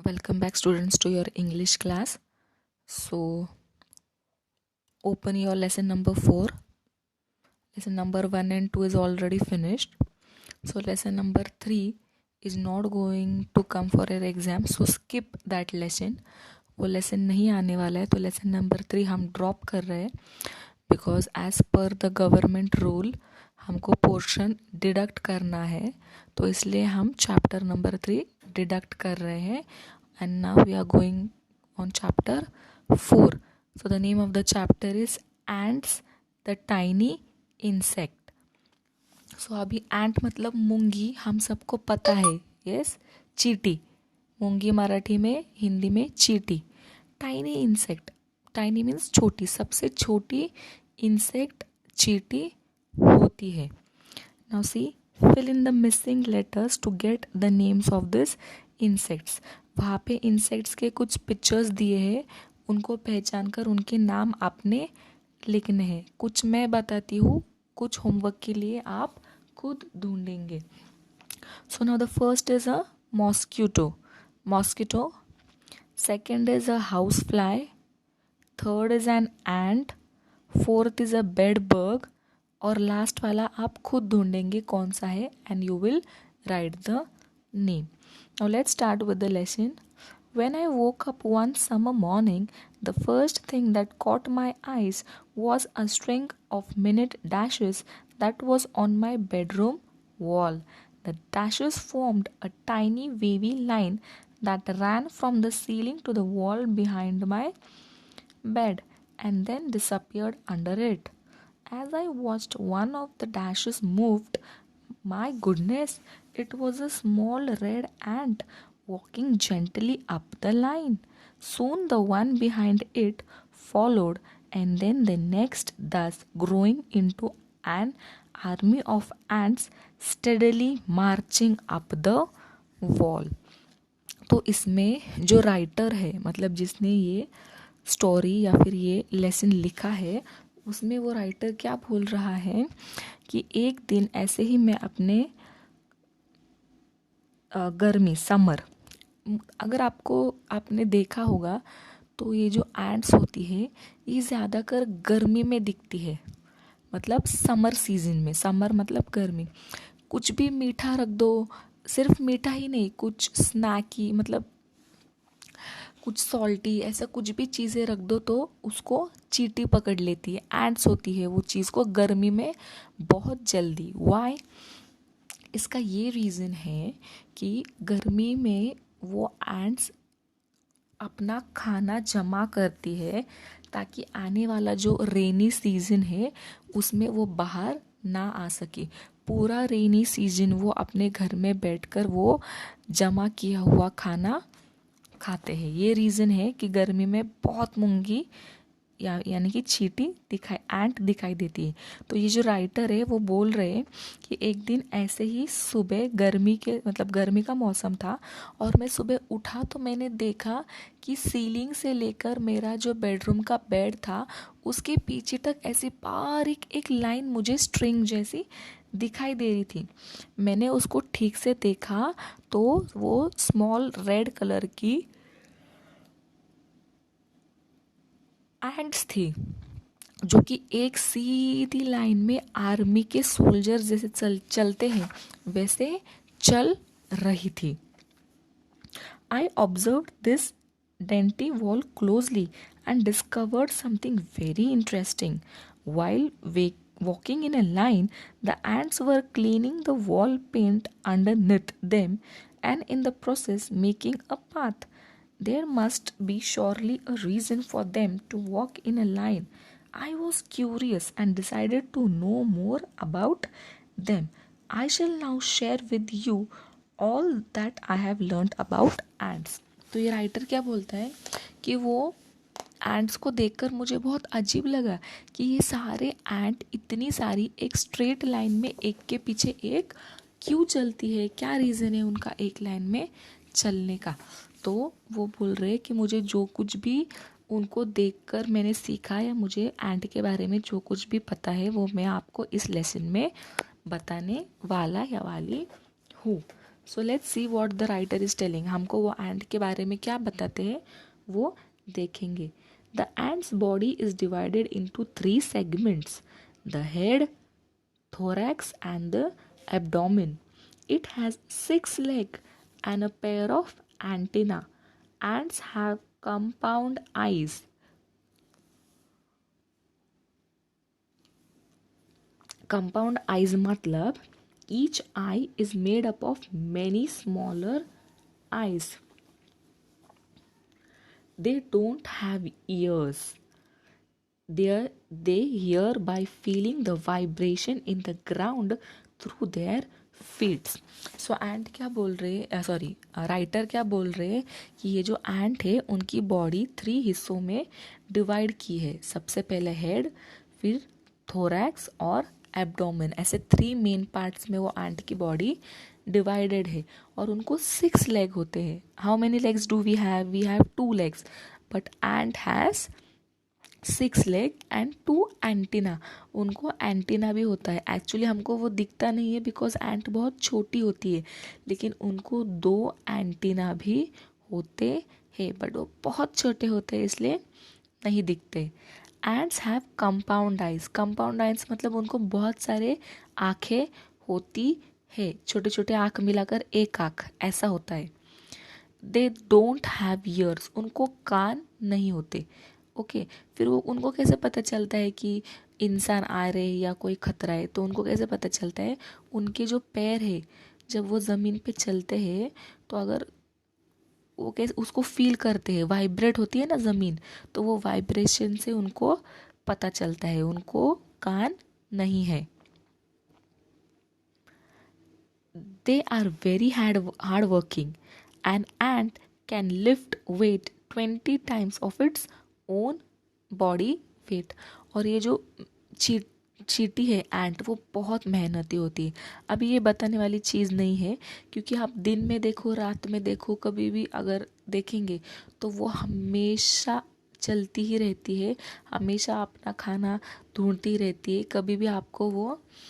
Welcome back, students, to your English class. So, open your lesson number 4. Lesson number 1 and 2 is already finished. So, lesson number 3 is not going to come for your exam. So, skip that lesson. वो lesson नहीं आने वाला है, तो lesson number 3 हम drop कर रहे हैं because as per the government rule हमको पोर्शन डिडक्ट करना है, तो इसलिए हम चैप्टर नंबर 3 डिडक्ट कर रहे हैं. And now we are going on chapter 4. So the name of the chapter is ants, the tiny insect. So अभी ant मतलब मूंगी, हम सबको पता है. yes, चींटी. मूंगी मराठी में, हिंदी में चींटी. टाइनी इंसेक्ट, टाइनी मीन्स छोटी, सबसे छोटी इंसेक्ट चींटी होती है. Now see, fill in the missing letters to get the names of these insects. वहाँ पे इंसेक्ट्स के कुछ पिक्चर्स दिए हैं, उनको पहचान कर उनके नाम आपने लिखने हैं. कुछ मैं बताती हूँ, कुछ होमवर्क के लिए आप खुद ढूंढेंगे. So now the first is a mosquito. Mosquito. Second is a house fly. Third is an ant. Fourth is a bed bug. और लास्ट वाला आप खुद ढूंढेंगे कौन सा है, and you will write the name. Now let's start with the lesson. When I woke up one summer morning, the first thing that caught my eyes was a string of minute dashes that was on my bedroom wall. The dashes formed a tiny wavy line that ran from the ceiling to the wall behind my bed and then disappeared under it. As I watched one of the dashes moved, my goodness, it was a small red ant walking gently up the line. Soon the one behind it followed, and then the next, thus growing into an army of ants steadily marching up the wall. तो इसमें जो writer है, मतलब जिसने ये story या फिर ये लेसन लिखा है, उसमें वो राइटर क्या बोल रहा है कि एक दिन ऐसे ही मैं अपने गर्मी, समर, अगर आपने देखा होगा तो ये जो एंट्स होती है ये ज़्यादातर गर्मी में दिखती है, मतलब समर सीजन में. समर मतलब गर्मी. कुछ भी मीठा रख दो, सिर्फ मीठा ही नहीं, कुछ स्नैकी मतलब कुछ सॉल्टी, ऐसा कुछ भी चीज़ें रख दो तो उसको चींटी पकड़ लेती है. एंट्स होती है वो चीज़ को गर्मी में बहुत जल्दी. वाई? इसका ये रीज़न है कि गर्मी में वो एंट्स अपना खाना जमा करती है ताकि आने वाला जो रेनी सीजन है उसमें वो बाहर ना आ सके. पूरा रेनी सीजन वो अपने घर में बैठकर वो जमा किया हुआ खाना खाते हैं. ये रीज़न है कि गर्मी में बहुत मूंगी यानी कि चींटी एंट दिखाई देती है. तो ये जो राइटर है वो बोल रहे हैं कि एक दिन ऐसे ही सुबह गर्मी का मौसम था और मैं सुबह उठा तो मैंने देखा कि सीलिंग से लेकर मेरा जो बेडरूम का बेड था उसके पीछे तक ऐसी बारीक एक लाइन मुझे स्ट्रिंग जैसी दिखाई दे रही थी. मैंने उसको ठीक से देखा तो वो स्मॉल रेड कलर की एंट्स थी जो कि एक सीधी लाइन में आर्मी के सोल्जर जैसे चलते हैं वैसे चल रही थी. आई observed this dainty wall closely and discovered something very interesting. while walking in a line, the ants were cleaning the wall paint underneath them and in the process making a path. There must be surely a reason for them to walk in a line. I was curious and decided to know more about them. I shall now share with you all that I have learned about ants. तो ये writer क्या बोलता है कि वो ants को देखकर मुझे बहुत अजीब लगा कि ये सारे एंट इतनी सारी एक स्ट्रेट लाइन में एक के पीछे एक क्यों चलती है, क्या रीज़न है उनका एक लाइन में चलने का. तो वो बोल रहे कि मुझे जो कुछ भी उनको देखकर मैंने सीखा या मुझे एंट के बारे में जो कुछ भी पता है वो मैं आपको इस लेसन में बताने वाला या वाली हूँ. So let's see what the writer is telling. हमको वो एंट के बारे में क्या बताते हैं वो देखेंगे. The ants body is divided into 3 segments, the head, thorax and the abdomen. It has 6 legs and a pair of antennae. Ants have compound eyes. Compound eyes मतलब each eye is made up of many smaller eyes. They don't have ears. They hear by feeling the vibration in the ground through their feet. सो एंट क्या बोल रहे, sorry writer क्या बोल रहे हैं कि ये जो एंट है उनकी बॉडी 3 हिस्सों में डिवाइड की है. सबसे पहले हेड, फिर थोरैक्स और एब्डोमेन, ऐसे 3 मेन पार्ट्स में वो एंट की बॉडी डिवाइडेड है. और उनको 6 लेग होते हैं. How many legs do we have? We have 2 legs, but ant has 6 leg and 2 antenna. उनको एंटीना भी होता है. एक्चुअली हमको वो दिखता नहीं है बिकॉज एंट बहुत छोटी होती है, लेकिन उनको 2 एंटीना भी होते हैं, बट वो बहुत छोटे होते हैं इसलिए नहीं दिखते. Ants have compound eyes. Compound eyes मतलब उनको बहुत सारे आँखें होती है, छोटे छोटे आँख मिलाकर एक आँख ऐसा होता है. They don't have years. उनको कान नहीं होते. ओके फिर वो उनको कैसे पता चलता है कि इंसान आ रहे या कोई खतरा है? तो उनको कैसे पता चलता है? उनके जो पैर है जब वो ज़मीन पे चलते हैं तो अगर वो कैसे उसको फील करते हैं, वाइब्रेट होती है ना ज़मीन, तो वो वाइब्रेशन से उनको पता चलता है उनको कान नहीं है. They are very hard working. An ant can lift weight 20 times of its own body weight. और ये जो चींटी है एंट, वो बहुत मेहनती होती है. अभी ये बताने वाली चीज़ नहीं है, क्योंकि आप दिन में देखो रात में देखो कभी भी अगर देखेंगे तो वो हमेशा चलती ही रहती है, हमेशा अपना खाना ढूंढती रहती है. कभी भी आपको वो